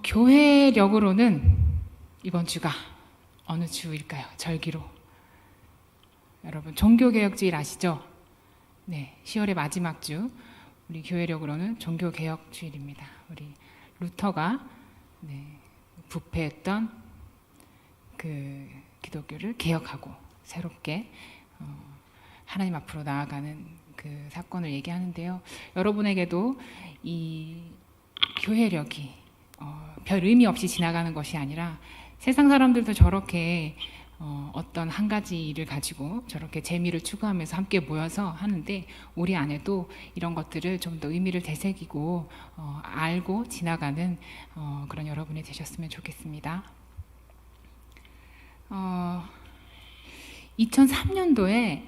교회력으로는 이번 주가 어느 주일까요? 절기로. 여러분 종교개혁주일 아시죠? 네, 10월의 마지막 주 우리 교회력으로는 종교개혁주일입니다. 우리 루터가 부패했던 그 기독교를 개혁하고 새롭게 하나님 앞으로 나아가는 그 사건을 얘기하는데요. 여러분에게도 이 교회력이 별 의미 없이 지나가는 것이 아니라 세상 사람들도 저렇게 어떤 한 가지 일을 가지고 저렇게 재미를 추구하면서 함께 모여서 하는데 우리 안에도 이런 것들을 좀 더 의미를 되새기고 알고 지나가는 그런 여러분이 되셨으면 좋겠습니다. 2003년도에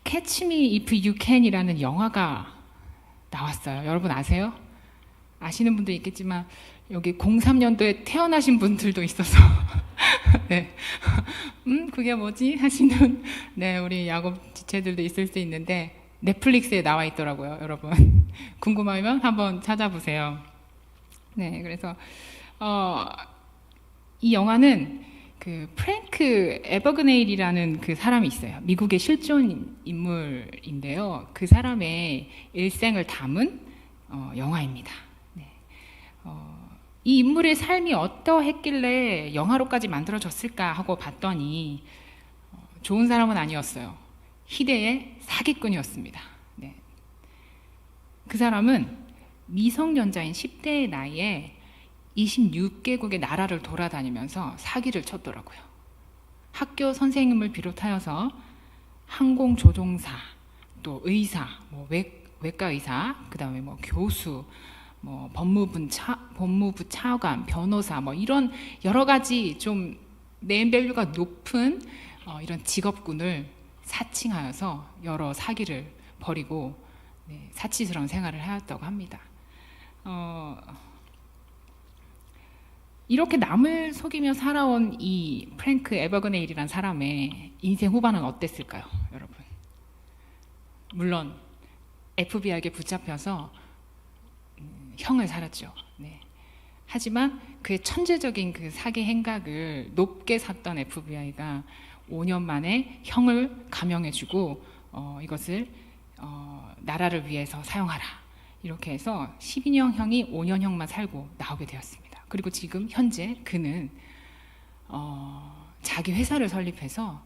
Catch Me If You Can이라는 영화가 나왔어요. 여러분 아세요? 아시는 분도 있겠지만 여기 03년도에 태어나신 분들도 있어서 네. 그게 뭐지? 하시는 우리 야곱 지체들도 있을 수 있는데 넷플릭스에 나와 있더라고요. 여러분 궁금하면 한번 찾아보세요. 네, 그래서 이 영화는 그 프랭크 에버그네일이라는 그 사람이 있어요. 미국의 실존 인물인데요. 그 사람의 일생을 담은 영화입니다. 이 인물의 삶이 어떠했길래 영화로까지 만들어졌을까 하고 봤더니 좋은 사람은 아니었어요. 희대의 사기꾼이었습니다. 네. 그 사람은 미성년자인 10대의 나이에 26개국의 나라를 돌아다니면서 사기를 쳤더라고요. 학교 선생님을 비롯하여서 항공조종사, 또 의사, 외과 의사, 그 다음에 교수, 법무부 차관, 변호사, 이런 여러 가지 좀 네임밸류가 높은 이런 직업군을 사칭하여서 여러 사기를 벌이고 사치스러운 생활을 해왔다고 합니다. 이렇게 남을 속이며 살아온 이 프랭크 에버그네일이라는 사람의 인생 후반은 어땠을까요, 여러분? 물론 FBI에게 붙잡혀서 형을 살았죠. 네. 하지만 그의 천재적인 그 사기 행각을 높게 샀던 FBI가 5년 만에 형을 감형해주고 이것을 나라를 위해서 사용하라 이렇게 해서 12년형이 5년형만 살고 나오게 되었습니다. 그리고 지금 현재 그는 자기 회사를 설립해서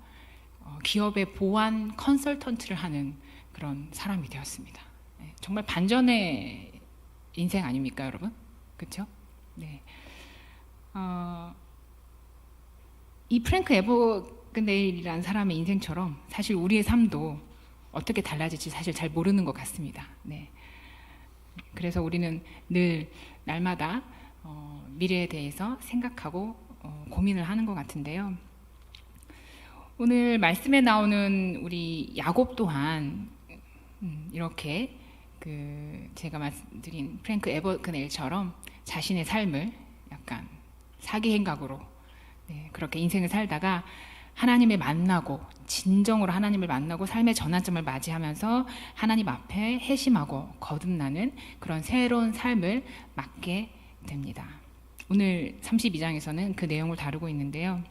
기업의 보안 컨설턴트를 하는 그런 사람이 되었습니다. 네. 정말 반전의 인생 아닙니까, 여러분? 그렇죠? 네. 이 프랭크 에버그네일이라는 사람의 인생처럼 사실 우리의 삶도 어떻게 달라질지 사실 잘 모르는 것 같습니다. 네. 그래서 우리는 늘 날마다 미래에 대해서 생각하고 고민을 하는 것 같은데요. 오늘 말씀에 나오는 우리 야곱 또한 이렇게 제가 말씀드린 프랭크 에버그네일처럼 자신의 삶을 약간 사기 행각으로 그렇게 인생을 살다가 하나님을 만나고 진정으로 하나님을 만나고 삶의 전환점을 맞이하면서 하나님 앞에 회심하고 거듭나는 그런 새로운 삶을 맞게 됩니다. 오늘 32장에서는 그 내용을 다루고 있는데요.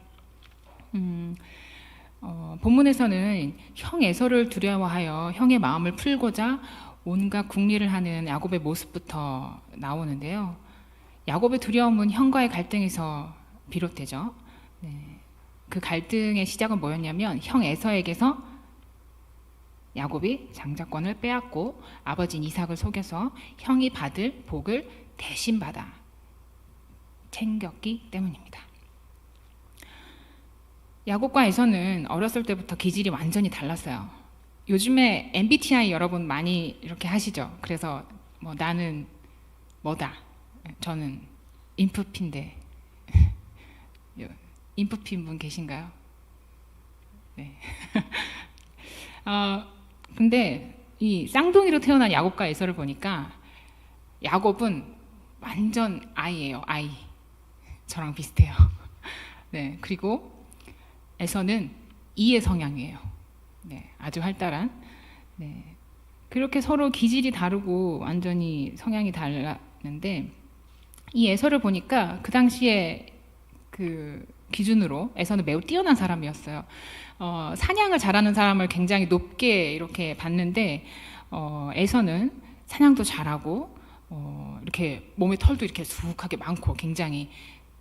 본문에서는 형 에서를 두려워하여 형의 마음을 풀고자 온갖 궁리를 하는 야곱의 모습부터 나오는데요. 야곱의 두려움은 형과의 갈등에서 비롯되죠. 그 갈등의 시작은 뭐였냐면 형 에서에게서 야곱이 장자권을 빼앗고 아버지인 이삭을 속여서 형이 받을 복을 대신 받아 챙겼기 때문입니다. 야곱과 에서는 어렸을 때부터 기질이 완전히 달랐어요. 요즘에 MBTI 여러분 많이 이렇게 하시죠. 그래서 나는 뭐다. 저는 인프피인데 인프피인 분 계신가요? 네. 근데 이 쌍둥이로 태어난 야곱과 에서를 보니까 야곱은 완전 I예요. I. 저랑 비슷해요. 네. 그리고 에서는 E의 성향이에요. 네. 아주 활달한. 네. 그렇게 서로 기질이 다르고 완전히 성향이 달랐는데 이 에서를 보니까 그 당시에 그 기준으로 에서는 매우 뛰어난 사람이었어요. 사냥을 잘하는 사람을 굉장히 높게 이렇게 봤는데 에서는 사냥도 잘하고 이렇게 몸에 털도 이렇게 수북하게 많고 굉장히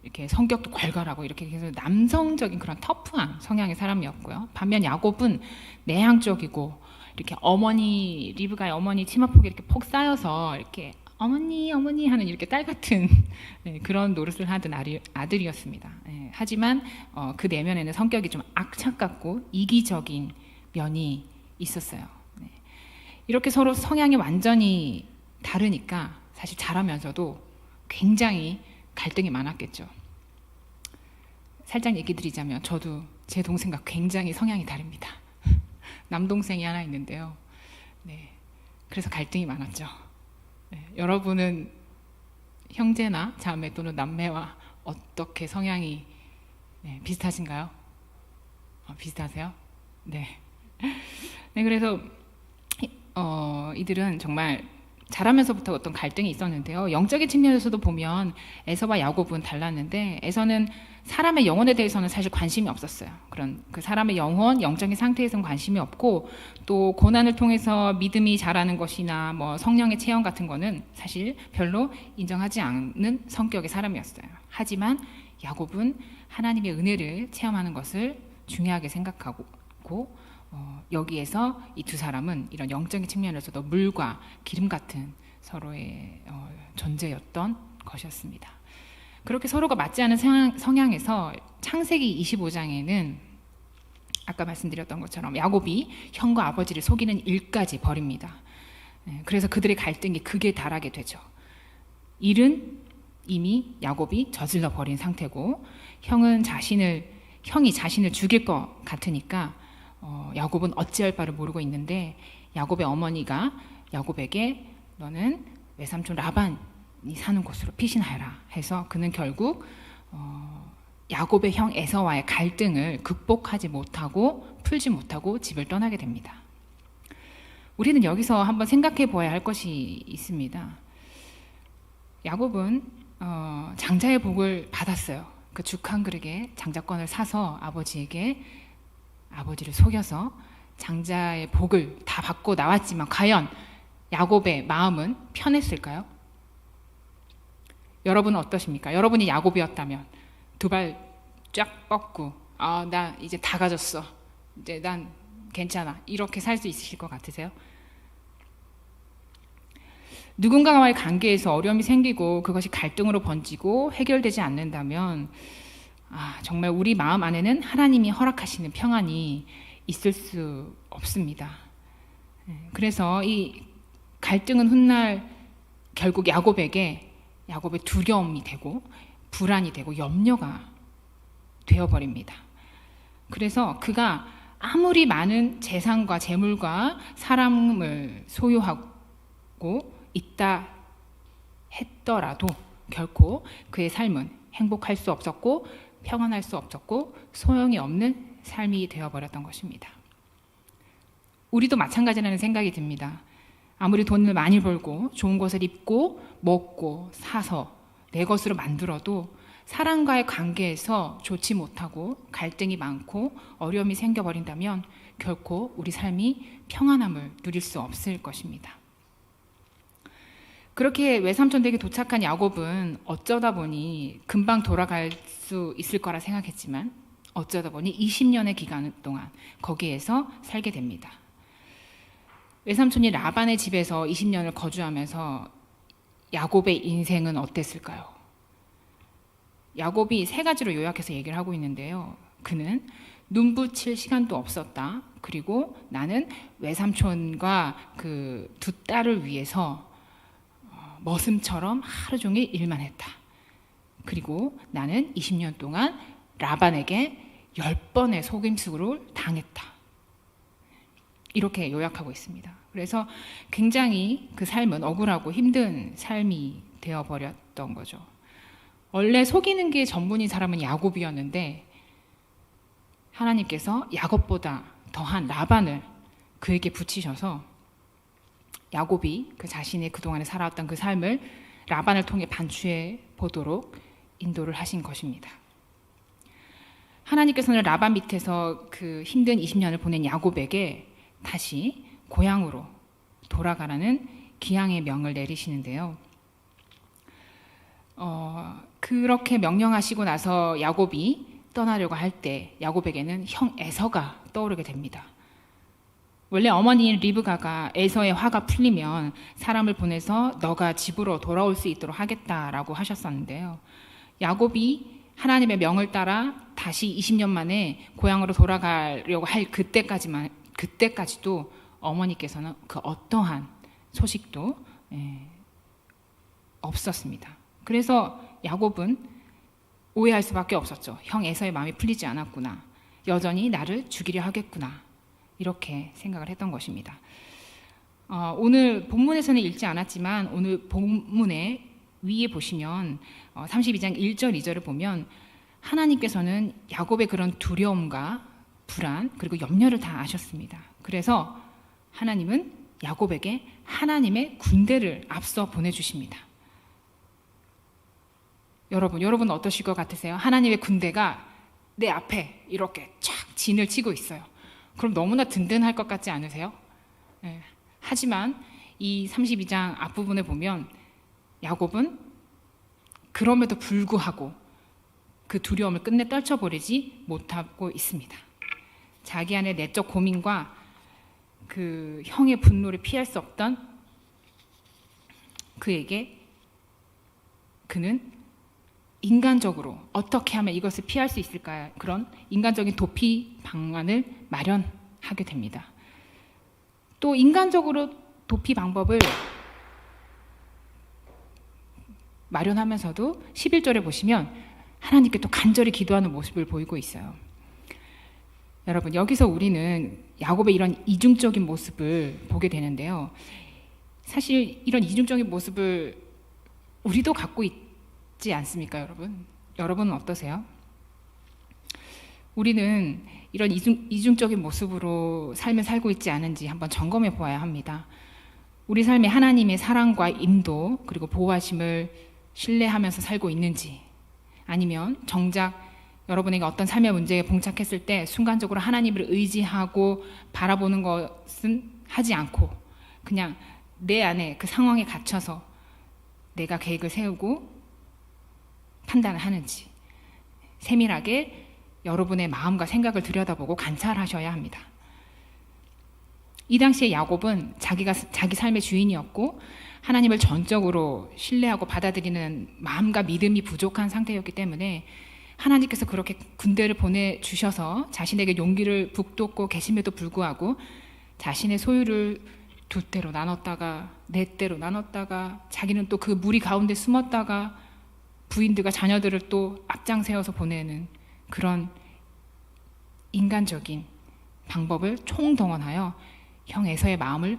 이렇게 성격도 괄괄하고 이렇게 해서 남성적인 그런 터프한 성향의 사람이었고요. 반면 야곱은 내향적이고 이렇게 어머니 리브가의 어머니 치마폭에 이렇게 폭 쌓여서 이렇게 어머니 어머니 하는 이렇게 딸 같은 네, 그런 노릇을 하던 아들이었습니다. 네, 하지만 그 내면에는 성격이 좀 악착 같고 이기적인 면이 있었어요. 네. 이렇게 서로 성향이 완전히 다르니까 사실 자라면서도 굉장히 갈등이 많았겠죠. 살짝 얘기 드리자면 저도 제 동생과 굉장히 성향이 다릅니다. 남동생이 하나 있는데요. 네, 그래서 갈등이 많았죠. 네, 여러분은 형제나 자매 또는 남매와 어떻게 성향이 비슷하신가요? 비슷하세요? 네. 네, 그래서 이들은 정말 자라면서부터 어떤 갈등이 있었는데요. 영적인 측면에서도 보면 에서와 야곱은 달랐는데 에서는 사람의 영혼에 대해서는 사실 관심이 없었어요. 그런 그 사람의 영혼, 영적인 상태에서는 관심이 없고 또 고난을 통해서 믿음이 자라는 것이나 뭐 성령의 체험 같은 거는 사실 별로 인정하지 않는 성격의 사람이었어요. 하지만 야곱은 하나님의 은혜를 체험하는 것을 중요하게 생각하고 여기에서 이 두 사람은 이런 영적인 측면에서도 물과 기름 같은 서로의 존재였던 것이었습니다. 그렇게 서로가 맞지 않은 성향에서 창세기 25장에는 아까 말씀드렸던 것처럼 야곱이 형과 아버지를 속이는 일까지 벌입니다. 그래서 그들의 갈등이 극에 달하게 되죠. 일은 이미 야곱이 저질러 버린 상태고 형이 자신을 죽일 것 같으니까 야곱은 어찌할 바를 모르고 있는데 야곱의 어머니가 야곱에게 너는 외삼촌 라반이 사는 곳으로 피신하여라 해서 그는 결국 야곱의 형 에서와의 갈등을 극복하지 못하고 풀지 못하고 집을 떠나게 됩니다. 우리는 여기서 한번 생각해 보아야 할 것이 있습니다. 야곱은 장자의 복을 받았어요. 그 죽 한 그릇에 장자권을 사서 아버지를 속여서 장자의 복을 다 받고 나왔지만 과연 야곱의 마음은 편했을까요? 여러분은 어떠십니까? 여러분이 야곱이었다면 두 발 쫙 뻗고 나 이제 다 가졌어. 이제 난 괜찮아. 이렇게 살 수 있으실 것 같으세요? 누군가와의 관계에서 어려움이 생기고 그것이 갈등으로 번지고 해결되지 않는다면 정말 우리 마음 안에는 하나님이 허락하시는 평안이 있을 수 없습니다. 그래서 이 갈등은 훗날 결국 야곱의 두려움이 되고 불안이 되고 염려가 되어버립니다. 그래서 그가 아무리 많은 재산과 재물과 사람을 소유하고 있다 했더라도 결코 그의 삶은 행복할 수 없었고 평안할 수 없었고 소용이 없는 삶이 되어버렸던 것입니다. 우리도 마찬가지라는 생각이 듭니다. 아무리 돈을 많이 벌고 좋은 것을 입고 먹고 사서 내 것으로 만들어도 사람과의 관계에서 좋지 못하고 갈등이 많고 어려움이 생겨버린다면 결코 우리 삶이 평안함을 누릴 수 없을 것입니다. 그렇게 외삼촌 댁에 도착한 야곱은 어쩌다 보니 금방 돌아갈 수 있을 거라 생각했지만 어쩌다 보니 20년의 기간 동안 거기에서 살게 됩니다. 외삼촌이 라반의 집에서 20년을 거주하면서 야곱의 인생은 어땠을까요? 야곱이 세 가지로 요약해서 얘기를 하고 있는데요. 그는 눈붙일 시간도 없었다. 그리고 나는 외삼촌과 그 두 딸을 위해서 머슴처럼 하루 종일 일만 했다. 그리고 나는 20년 동안 라반에게 10번의 속임수를 당했다. 이렇게 요약하고 있습니다. 그래서 굉장히 그 삶은 억울하고 힘든 삶이 되어버렸던 거죠. 원래 속이는 게 전문인 사람은 야곱이었는데 하나님께서 야곱보다 더한 라반을 그에게 붙이셔서 야곱이 그 자신의 그동안에 살아왔던 그 삶을 라반을 통해 반추해 보도록 인도를 하신 것입니다. 하나님께서는 라반 밑에서 그 힘든 20년을 보낸 야곱에게 다시 고향으로 돌아가라는 귀향의 명을 내리시는데요. 그렇게 명령하시고 나서 야곱이 떠나려고 할 때 야곱에게는 형 에서가 떠오르게 됩니다. 원래 어머니인 리브가가 에서의 화가 풀리면 사람을 보내서 너가 집으로 돌아올 수 있도록 하겠다라고 하셨었는데요. 야곱이 하나님의 명을 따라 다시 20년 만에 고향으로 돌아가려고 할 그때까지도 어머니께서는 그 어떠한 소식도 없었습니다. 그래서 야곱은 오해할 수밖에 없었죠. 형 에서의 마음이 풀리지 않았구나. 여전히 나를 죽이려 하겠구나. 이렇게 생각을 했던 것입니다. 오늘 본문에서는 읽지 않았지만 오늘 본문에 위에 보시면 32장 1절 2절을 보면 하나님께서는 야곱의 그런 두려움과 불안 그리고 염려를 다 아셨습니다. 그래서 하나님은 야곱에게 하나님의 군대를 앞서 보내주십니다. 여러분 어떠실 것 같으세요? 하나님의 군대가 내 앞에 이렇게 쫙 진을 치고 있어요. 그럼 너무나 든든할 것 같지 않으세요? 네. 하지만 이 32장 앞부분에 보면 야곱은 그럼에도 불구하고 그 두려움을 끝내 떨쳐버리지 못하고 있습니다. 자기 안의 내적 고민과 그 형의 분노를 피할 수 없던 그에게 그는 인간적으로 어떻게 하면 이것을 피할 수 있을까 그런 인간적인 도피 방안을 마련하게 됩니다. 또 인간적으로 도피 방법을 마련하면서도 11절에 보시면 하나님께 또 간절히 기도하는 모습을 보이고 있어요. 여러분 여기서 우리는 야곱의 이런 이중적인 모습을 보게 되는데요. 사실 이런 이중적인 모습을 우리도 갖고 있지 않습니까, 여러분? 여러분은 어떠세요? 우리는 이런 이중적인 모습으로 삶을 살고 있지 않은지 한번 점검해 보아야 합니다. 우리 삶에 하나님의 사랑과 인도 그리고 보호하심을 신뢰하면서 살고 있는지, 아니면 정작 여러분에게 어떤 삶의 문제에 봉착했을 때 순간적으로 하나님을 의지하고 바라보는 것은 하지 않고 그냥 내 안에 그 상황에 갇혀서 내가 계획을 세우고 판단을 하는지 세밀하게 여러분의 마음과 생각을 들여다보고 관찰하셔야 합니다. 이 당시에 야곱은 자기 삶의 주인이었고 하나님을 전적으로 신뢰하고 받아들이는 마음과 믿음이 부족한 상태였기 때문에 하나님께서 그렇게 군대를 보내주셔서 자신에게 용기를 북돋고 계심에도 불구하고 자신의 소유를 두 때로 나눴다가 네 때로 나눴다가 자기는 또 그 무리 가운데 숨었다가 부인들과 자녀들을 또 앞장세워서 보내는 그런 인간적인 방법을 총동원하여 형 에서의 마음을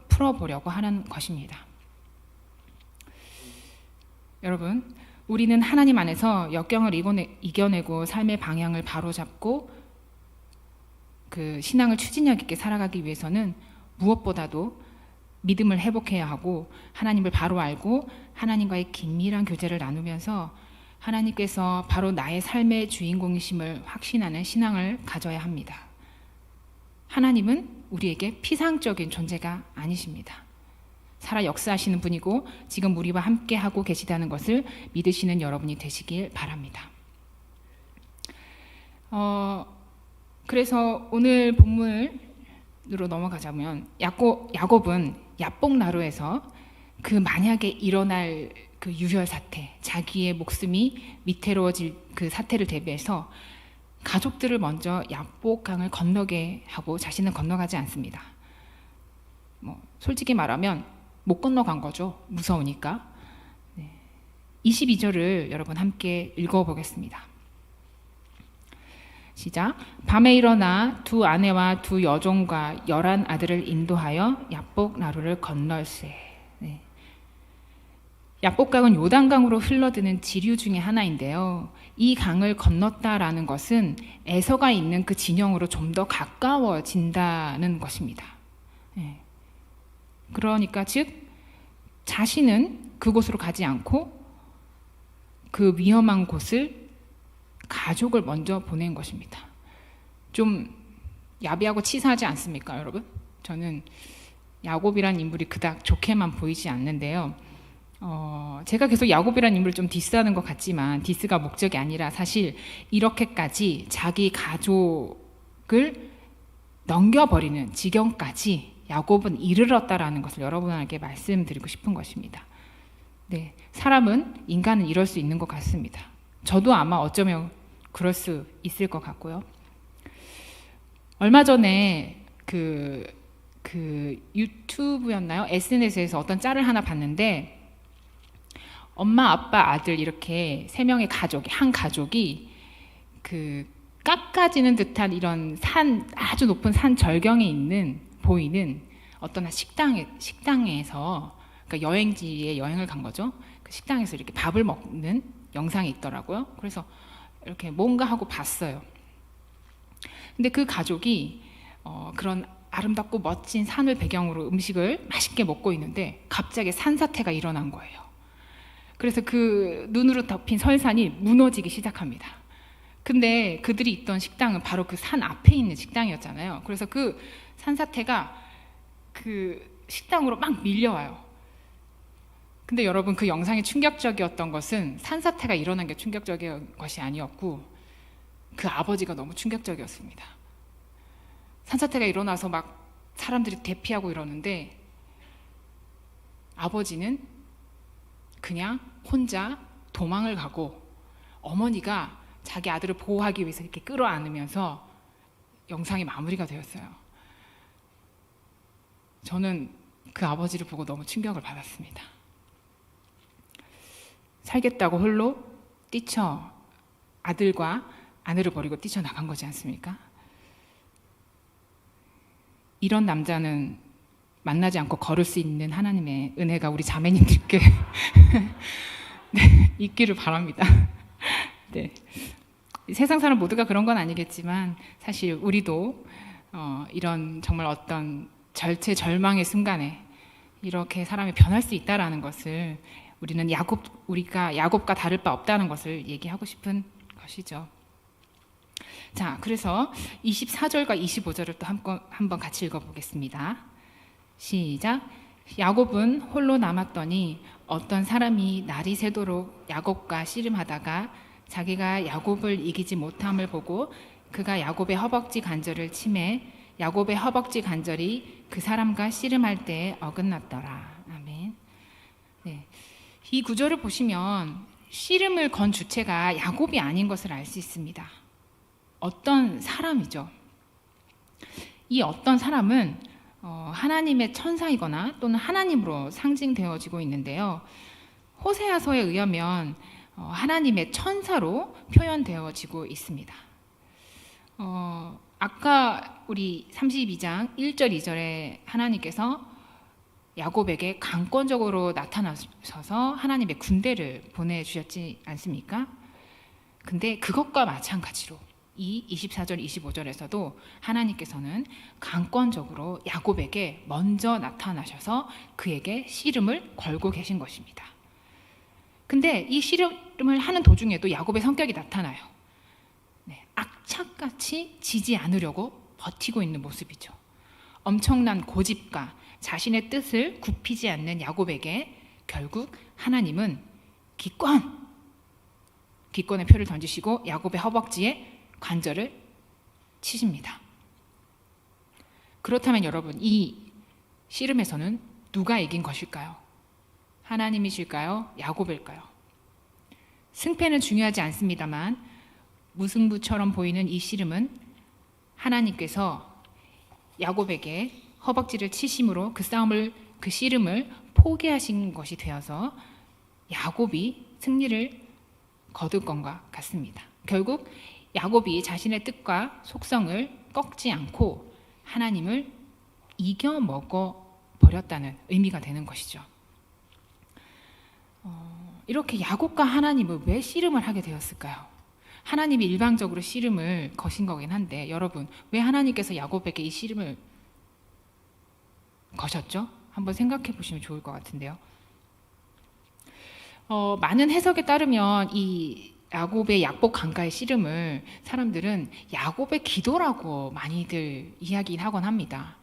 풀어보려고 하는 것입니다. 여러분, 우리는 하나님 안에서 역경을 이겨내고 삶의 방향을 바로잡고 그 신앙을 추진력 있게 살아가기 위해서는 무엇보다도 믿음을 회복해야 하고 하나님을 바로 알고 하나님과의 긴밀한 교제를 나누면서 하나님께서 바로 나의 삶의 주인공이심을 확신하는 신앙을 가져야 합니다. 하나님은 우리에게 피상적인 존재가 아니십니다. 살아 역사하시는 분이고 지금 우리와 함께 하고 계시다는 것을 믿으시는 여러분이 되시길 바랍니다. 그래서 오늘 본문으로 넘어가자면 야곱은 야복나루에서 그 만약에 일어날 그 유혈 사태, 자기의 목숨이 위태로워질 그 사태를 대비해서 가족들을 먼저 야복강을 건너게 하고 자신은 건너가지 않습니다. 솔직히 말하면 못 건너간 거죠. 무서우니까. 22절을 여러분 함께 읽어보겠습니다. 시작. 밤에 일어나 두 아내와 두 여종과 11 아들을 인도하여 야복나루를 건널세. 야복강은 요단강으로 흘러드는 지류 중에 하나인데요. 이 강을 건넜다라는 것은 에서가 있는 그 진영으로 좀 더 가까워진다는 것입니다. 그러니까 즉 자신은 그곳으로 가지 않고 그 위험한 곳을 가족을 먼저 보낸 것입니다. 좀 야비하고 치사하지 않습니까, 여러분? 저는 야곱이란 인물이 그닥 좋게만 보이지 않는데요. 제가 계속 야곱이란 인물을 좀 디스하는 것 같지만 디스가 목적이 아니라 사실 이렇게까지 자기 가족을 넘겨버리는 지경까지 야곱은 이르렀다라는 것을 여러분에게 말씀드리고 싶은 것입니다. 네, 사람은, 인간은 이럴 수 있는 것 같습니다. 저도 아마 어쩌면 그럴 수 있을 것 같고요. 얼마 전에 그 유튜브였나요? SNS에서 어떤 짤을 하나 봤는데 엄마, 아빠, 아들 이렇게 세 명의 가족이, 한 가족이 그 깎아지는 듯한 이런 산, 아주 높은 산 절경에 보이는 어떤 식당에서, 그러니까 여행지에 여행을 간 거죠. 그 식당에서 이렇게 밥을 먹는 영상이 있더라고요. 그래서 이렇게 뭔가 하고 봤어요. 근데 그 가족이 그런 아름답고 멋진 산을 배경으로 음식을 맛있게 먹고 있는데 갑자기 산사태가 일어난 거예요. 그래서 그 눈으로 덮인 설산이 무너지기 시작합니다. 근데 그들이 있던 식당은 바로 그 산 앞에 있는 식당이었잖아요. 그래서 그 산사태가 그 식당으로 막 밀려와요. 근데 여러분, 그 영상이 충격적이었던 것은 산사태가 일어난 게 충격적인 것이 아니었고 그 아버지가 너무 충격적이었습니다. 산사태가 일어나서 막 사람들이 대피하고 이러는데 아버지는 그냥 혼자 도망을 가고 어머니가 자기 아들을 보호하기 위해서 이렇게 끌어안으면서 영상이 마무리가 되었어요. 저는 그 아버지를 보고 너무 충격을 받았습니다. 살겠다고 홀로 아들과 아내를 버리고 뛰쳐나간 거지 않습니까? 이런 남자는 만나지 않고 걸을 수 있는 하나님의 은혜가 우리 자매님들께 네, 있기를 바랍니다. 네. 세상 사람 모두가 그런 건 아니겠지만 사실 우리도 이런 정말 어떤 절체절망의 순간에 이렇게 사람이 변할 수 있다라는 것을 우리가 야곱과 다를 바 없다는 것을 얘기하고 싶은 것이죠. 자, 그래서 24절과 25절을 또 한번 같이 읽어보겠습니다. 시작. 야곱은 홀로 남았더니 어떤 사람이 날이 새도록 야곱과 씨름하다가 자기가 야곱을 이기지 못함을 보고 그가 야곱의 허벅지 관절을 치매 야곱의 허벅지 관절이 그 사람과 씨름할 때에 어긋났더라. 아멘. 네. 이 구절을 보시면 씨름을 건 주체가 야곱이 아닌 것을 알 수 있습니다. 어떤 사람이죠. 이 어떤 사람은 하나님의 천사이거나 또는 하나님으로 상징되어지고 있는데요. 호세아서에 의하면 하나님의 천사로 표현되어지고 있습니다. 아까 우리 32장 1절 2절에 하나님께서 야곱에게 강권적으로 나타나셔서 하나님의 군대를 보내주셨지 않습니까? 근데 그것과 마찬가지로 이 24절 25절에서도 하나님께서는 강권적으로 야곱에게 먼저 나타나셔서 그에게 씨름을 걸고 계신 것입니다. 근데 이 씨름을 하는 도중에도 야곱의 성격이 나타나요. 네, 악착같이 지지 않으려고 버티고 있는 모습이죠. 엄청난 고집과 자신의 뜻을 굽히지 않는 야곱에게 결국 하나님은 기권의 표를 던지시고 야곱의 허벅지에 관절을 치십니다. 그렇다면 여러분, 이 씨름에서는 누가 이긴 것일까요? 하나님이실까요? 야곱일까요? 승패는 중요하지 않습니다만 무승부처럼 보이는 이 씨름은 하나님께서 야곱에게 허벅지를 치심으로 그 씨름을 포기하신 것이 되어서 야곱이 승리를 거둘 것과 같습니다. 결국 야곱이 자신의 뜻과 속성을 꺾지 않고 하나님을 이겨 먹어 버렸다는 의미가 되는 것이죠. 이렇게 야곱과 하나님은 왜 씨름을 하게 되었을까요? 하나님이 일방적으로 씨름을 거신 거긴 한데 여러분, 왜 하나님께서 야곱에게 이 씨름을 거셨죠? 한번 생각해 보시면 좋을 것 같은데요. 많은 해석에 따르면 이 야곱의 약복 강가의 씨름을 사람들은 야곱의 기도라고 많이들 이야기하곤 합니다.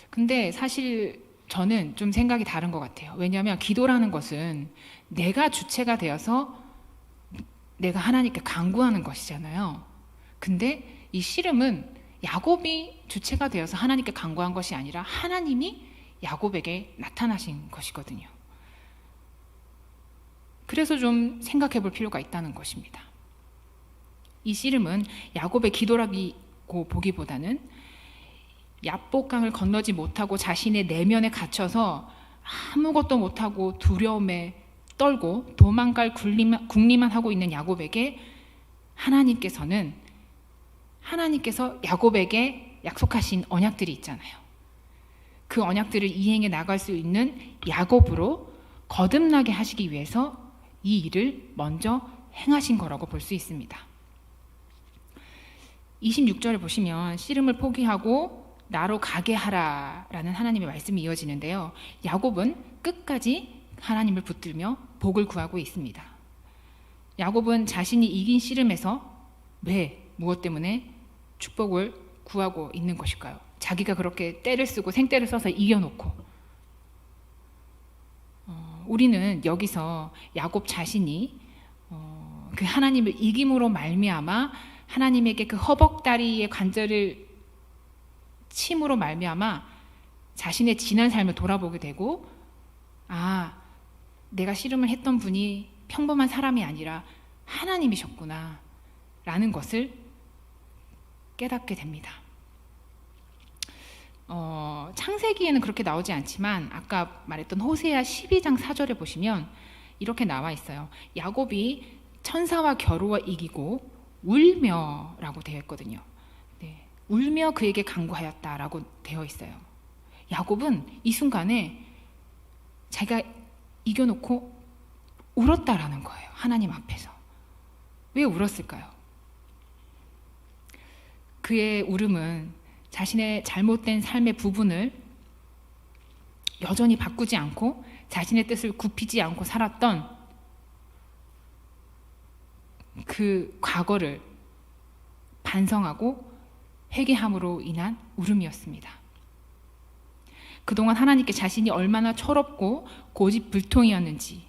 근데 사실 저는 좀 생각이 다른 것 같아요. 왜냐하면 기도라는 것은 내가 주체가 되어서 내가 하나님께 간구하는 것이잖아요. 근데 이 씨름은 야곱이 주체가 되어서 하나님께 간구한 것이 아니라 하나님이 야곱에게 나타나신 것이거든요. 그래서 좀 생각해 볼 필요가 있다는 것입니다. 이 씨름은 야곱의 기도라고 보기보다는 야복강을 건너지 못하고 자신의 내면에 갇혀서 아무것도 못하고 두려움에 떨고 도망갈 궁리만 하고 있는 야곱에게 하나님께서 야곱에게 약속하신 언약들이 있잖아요. 그 언약들을 이행해 나갈 수 있는 야곱으로 거듭나게 하시기 위해서 이 일을 먼저 행하신 거라고 볼 수 있습니다. 26절에 보시면 씨름을 포기하고 나로 가게 하라라는 하나님의 말씀이 이어지는데요. 야곱은 끝까지 하나님을 붙들며 복을 구하고 있습니다. 야곱은 자신이 이긴 씨름에서 무엇 때문에 축복을 구하고 있는 것일까요? 자기가 그렇게 때를 쓰고 생때를 써서 이겨놓고 우리는 여기서 야곱 자신이 그 하나님을 이김으로 말미암아 하나님에게 그 허벅다리의 관절을 침으로 말미암아 자신의 지난 삶을 돌아보게 되고 내가 씨름을 했던 분이 평범한 사람이 아니라 하나님이셨구나 라는 것을 깨닫게 됩니다. 창세기에는 그렇게 나오지 않지만 아까 말했던 호세아 12장 4절에 보시면 이렇게 나와 있어요. 야곱이 천사와 겨루어 이기고 울며라고 되어 있거든요. 네, 울며 그에게 간구하였다라고 되어 있어요. 야곱은 이 순간에 자기가 이겨놓고 울었다라는 거예요. 하나님 앞에서. 왜 울었을까요? 그의 울음은 자신의 잘못된 삶의 부분을 여전히 바꾸지 않고 자신의 뜻을 굽히지 않고 살았던 그 과거를 반성하고 회개함으로 인한 울음이었습니다. 그동안 하나님께 자신이 얼마나 철없고 고집불통이었는지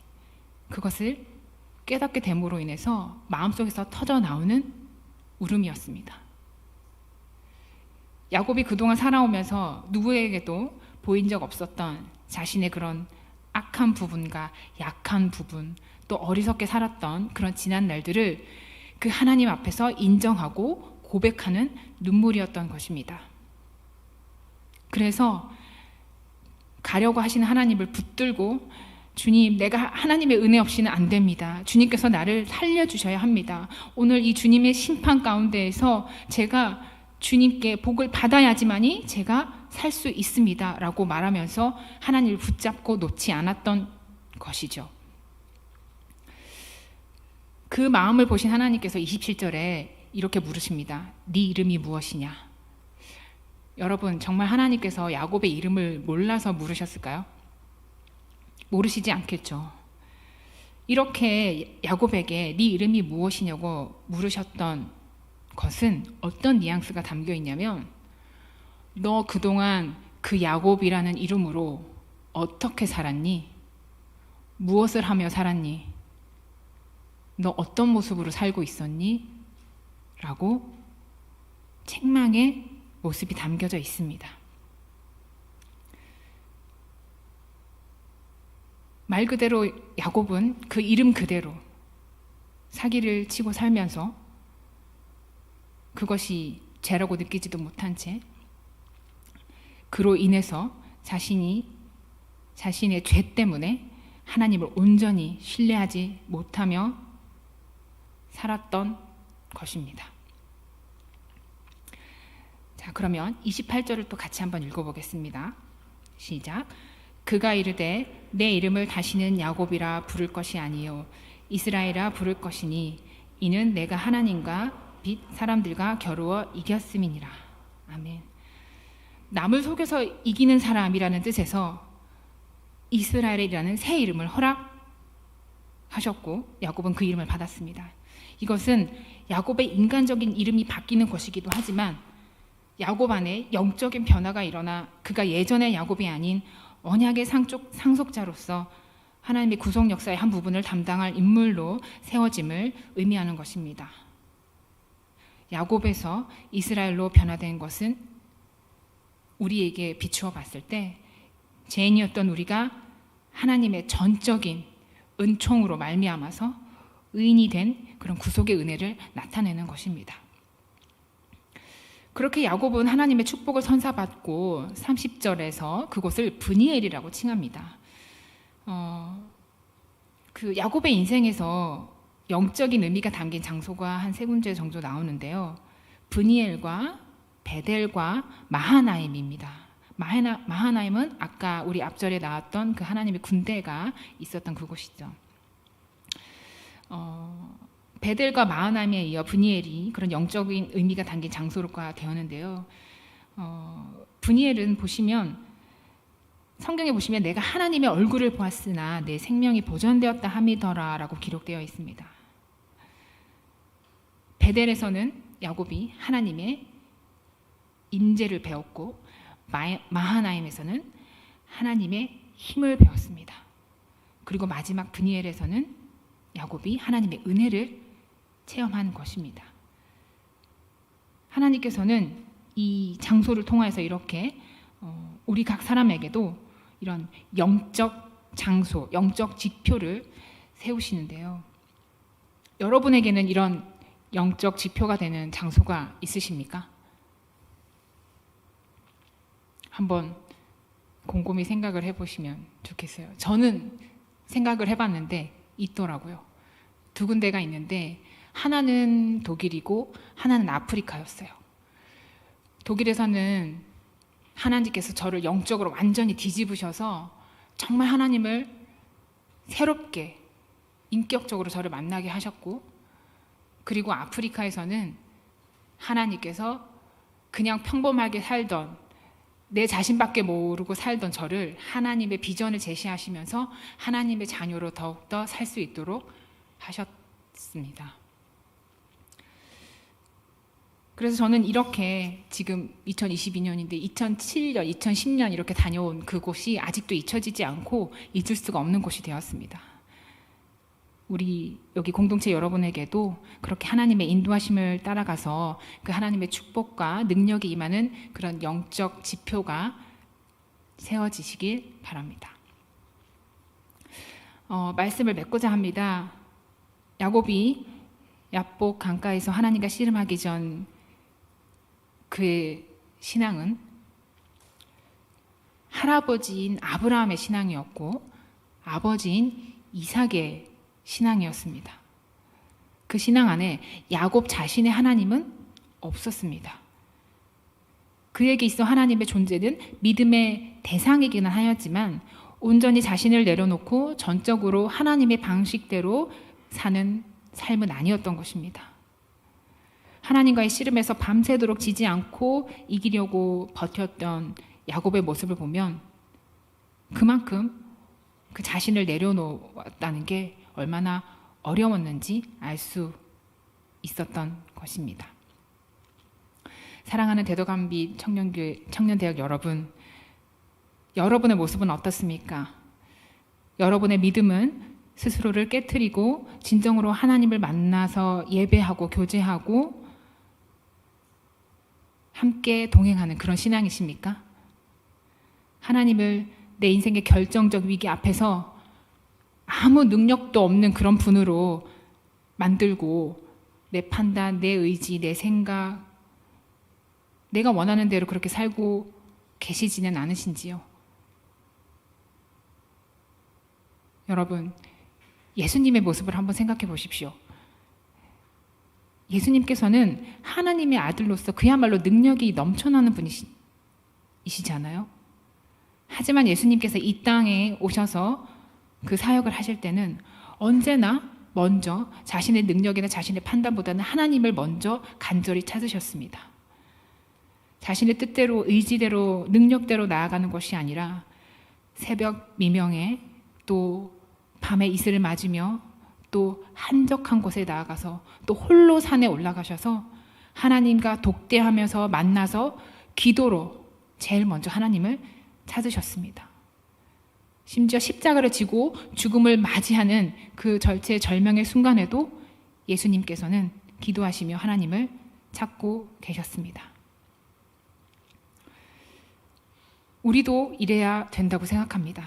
그것을 깨닫게 됨으로 인해서 마음속에서 터져 나오는 울음이었습니다. 야곱이 그동안 살아오면서 누구에게도 보인 적 없었던 자신의 그런 악한 부분과 약한 부분, 또 어리석게 살았던 그런 지난 날들을 그 하나님 앞에서 인정하고 고백하는 눈물이었던 것입니다. 그래서 가려고 하시는 하나님을 붙들고 주님, 내가 하나님의 은혜 없이는 안 됩니다. 주님께서 나를 살려주셔야 합니다. 오늘 이 주님의 심판 가운데에서 제가 주님께 복을 받아야지만이 제가 살 수 있습니다. 라고 말하면서 하나님을 붙잡고 놓지 않았던 것이죠. 그 마음을 보신 하나님께서 27절에 이렇게 물으십니다. 네 이름이 무엇이냐? 여러분, 정말 하나님께서 야곱의 이름을 몰라서 물으셨을까요? 모르시지 않겠죠. 이렇게 야곱에게 네 이름이 무엇이냐고 물으셨던 것은 어떤 뉘앙스가 담겨 있냐면 너 그동안 그 야곱이라는 이름으로 어떻게 살았니? 무엇을 하며 살았니? 너 어떤 모습으로 살고 있었니? 라고 책망의 모습이 담겨져 있습니다. 말 그대로 야곱은 그 이름 그대로 사기를 치고 살면서 그것이 죄라고 느끼지도 못한 채 그로 인해서 자신의 죄 때문에 하나님을 온전히 신뢰하지 못하며 살았던 것입니다. 자, 그러면 28절을 또 같이 한번 읽어보겠습니다. 시작. 그가 이르되 내 이름을 다시는 야곱이라 부를 것이 아니요 이스라엘이라 부를 것이니 이는 내가 하나님과 빚 사람들과 겨루어 이겼음이니라. 아멘. 남을 속여서 이기는 사람이라는 뜻에서 이스라엘이라는 새 이름을 하셨고 야곱은 그 이름을 받았습니다. 이것은 야곱의 인간적인 이름이 바뀌는 것이기도 하지만 야곱 안에 영적인 변화가 일어나 그가 예전의 야곱이 아닌 언약의 상속자로서 하나님의 구속 역사의 한 부분을 담당할 인물로 세워짐을 의미하는 것입니다. 야곱에서 이스라엘로 변화된 것은 우리에게 비추어 봤을 때 죄인이었던 우리가 하나님의 전적인 은총으로 말미암아서 의인이 된 그런 구속의 은혜를 나타내는 것입니다. 그렇게 야곱은 하나님의 축복을 선사받고 30절에서 그곳을 브니엘이라고 칭합니다. 그 야곱의 인생에서 영적인 의미가 담긴 장소가 한 세 군데 정도 나오는데요. 브니엘과 베델과 마하나임입니다. 마하나임은 아까 우리 앞절에 나왔던 그 하나님의 군대가 있었던 그곳이죠. 베델과 마하나임에 이어 브니엘이 그런 영적인 의미가 담긴 장소가 되었는데요. 브니엘은 보시면 성경에 보시면 내가 하나님의 얼굴을 보았으나 내 생명이 보존되었다 함이더라 라고 기록되어 있습니다. 베델에서는 야곱이 하나님의 임재를 배웠고 마하나임에서는 하나님의 힘을 배웠습니다. 그리고 마지막 브니엘에서는 야곱이 하나님의 은혜를 체험한 것입니다. 하나님께서는 이 장소를 통해서 이렇게 우리 각 사람에게도 이런 영적 장소, 영적 지표를 세우시는데요. 여러분에게는 이런 영적 지표가 되는 장소가 있으십니까? 한번 곰곰이 생각을 해보시면 좋겠어요. 저는 생각을 해봤는데 있더라고요. 두 군데가 있는데 하나는 독일이고 하나는 아프리카였어요. 독일에서는 하나님께서 저를 영적으로 완전히 뒤집으셔서 정말 하나님을 새롭게 인격적으로 저를 만나게 하셨고, 그리고 아프리카에서는 하나님께서 그냥 평범하게 살던 내 자신밖에 모르고 살던 저를 하나님의 비전을 제시하시면서 하나님의 자녀로 더욱더 살 수 있도록 하셨습니다. 그래서 저는 이렇게 지금 2022년인데 2007년, 2010년 이렇게 다녀온 그곳이 아직도 잊혀지지 않고 잊을 수가 없는 곳이 되었습니다. 우리 여기 공동체 여러분에게도 그렇게 하나님의 인도하심을 따라가서 그 하나님의 축복과 능력이 임하는 그런 영적 지표가 세워지시길 바랍니다. 말씀을 맺고자 합니다. 야곱이 야복 강가에서 하나님과 씨름하기 전 그의 신앙은 할아버지인 아브라함의 신앙이었고 아버지인 이삭의 신앙이었습니다. 그 신앙 안에 야곱 자신의 하나님은 없었습니다. 그에게 있어 하나님의 존재는 믿음의 대상이기는 하였지만 온전히 자신을 내려놓고 전적으로 하나님의 방식대로 사는 삶은 아니었던 것입니다. 하나님과의 씨름에서 밤새도록 지지 않고 이기려고 버텼던 야곱의 모습을 보면 그만큼 그 자신을 내려놓았다는 게 얼마나 어려웠는지 알 수 있었던 것입니다. 사랑하는 대덕암비 청년대학 여러분, 여러분의 모습은 어떻습니까? 여러분의 믿음은 스스로를 깨트리고 진정으로 하나님을 만나서 예배하고 교제하고 함께 동행하는 그런 신앙이십니까? 하나님을 내 인생의 결정적 위기 앞에서 아무 능력도 없는 그런 분으로 만들고 내 판단, 내 의지, 내 생각, 내가 원하는 대로 그렇게 살고 계시지는 않으신지요? 여러분, 예수님의 모습을 한번 생각해 보십시오. 예수님께서는 하나님의 아들로서 그야말로 능력이 넘쳐나는 분이시잖아요. 하지만 예수님께서 이 땅에 오셔서 그 사역을 하실 때는 언제나 먼저 자신의 능력이나 자신의 판단보다는 하나님을 먼저 간절히 찾으셨습니다. 자신의 뜻대로, 의지대로, 능력대로 나아가는 것이 아니라 새벽 미명에 또 밤에 이슬을 맞으며 또 한적한 곳에 나아가서 또 홀로 산에 올라가셔서 하나님과 독대하면서 만나서 기도로 제일 먼저 하나님을 찾으셨습니다. 심지어 십자가를 지고 죽음을 맞이하는 그 절체절명의 순간에도 예수님께서는 기도하시며 하나님을 찾고 계셨습니다. 우리도 이래야 된다고 생각합니다.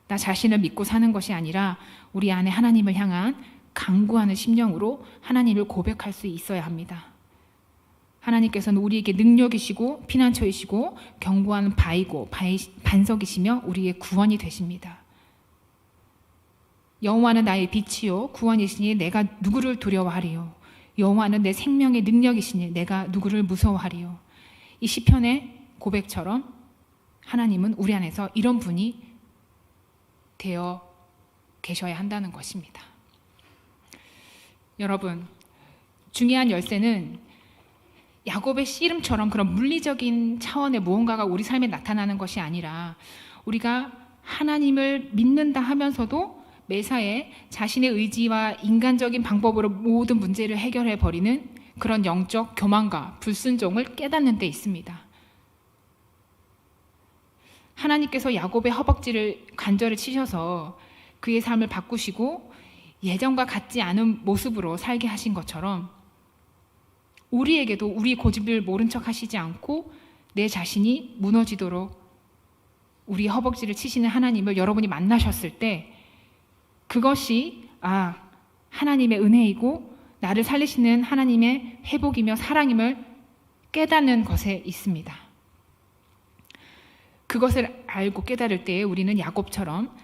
나 자신을 믿고 사는 것이 아니라 우리 안에 하나님을 향한 간구하는 심령으로 하나님을 고백할 수 있어야 합니다. 하나님께서는 우리에게 능력이시고 피난처이시고 견고한 바이고 반석이시며 우리의 구원이 되십니다. 여호와는 나의 빛이요 구원이시니 내가 누구를 두려워하리요. 여호와는 내 생명의 능력이시니 내가 누구를 무서워하리요. 이 시편의 고백처럼 하나님은 우리 안에서 이런 분이 되어 계셔야 한다는 것입니다. 여러분, 중요한 열쇠는 야곱의 씨름처럼 그런 물리적인 차원의 무언가가 우리 삶에 나타나는 것이 아니라 우리가 하나님을 믿는다 하면서도 매사에 자신의 의지와 인간적인 방법으로 모든 문제를 해결해 버리는 그런 영적 교만과 불순종을 깨닫는 데 있습니다. 하나님께서 야곱의 허벅지를 관절을 치셔서 그의 삶을 바꾸시고 예전과 같지 않은 모습으로 살게 하신 것처럼 우리에게도 우리 고집을 모른 척 하시지 않고 내 자신이 무너지도록 우리 허벅지를 치시는 하나님을 여러분이 만나셨을 때 그것이 하나님의 은혜이고 나를 살리시는 하나님의 회복이며 사랑임을 깨닫는 것에 있습니다. 그것을 알고 깨달을 때에 우리는 야곱처럼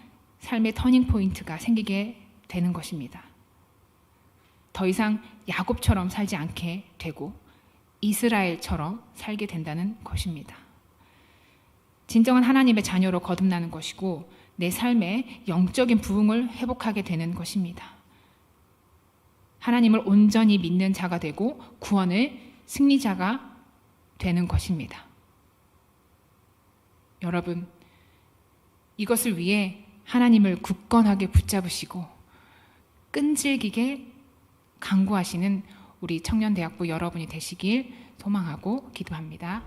삶의 터닝 포인트가 생기게 되는 것입니다. 더 이상 야곱처럼 살지 않게 되고 이스라엘처럼 살게 된다는 것입니다. 진정한 하나님의 자녀로 거듭나는 것이고 내 삶의 영적인 부흥을 회복하게 되는 것입니다. 하나님을 온전히 믿는 자가 되고 구원의 승리자가 되는 것입니다. 여러분, 이것을 위해 하나님을 굳건하게 붙잡으시고 끈질기게 간구하시는 우리 청년대학부 여러분이 되시길 소망하고 기도합니다.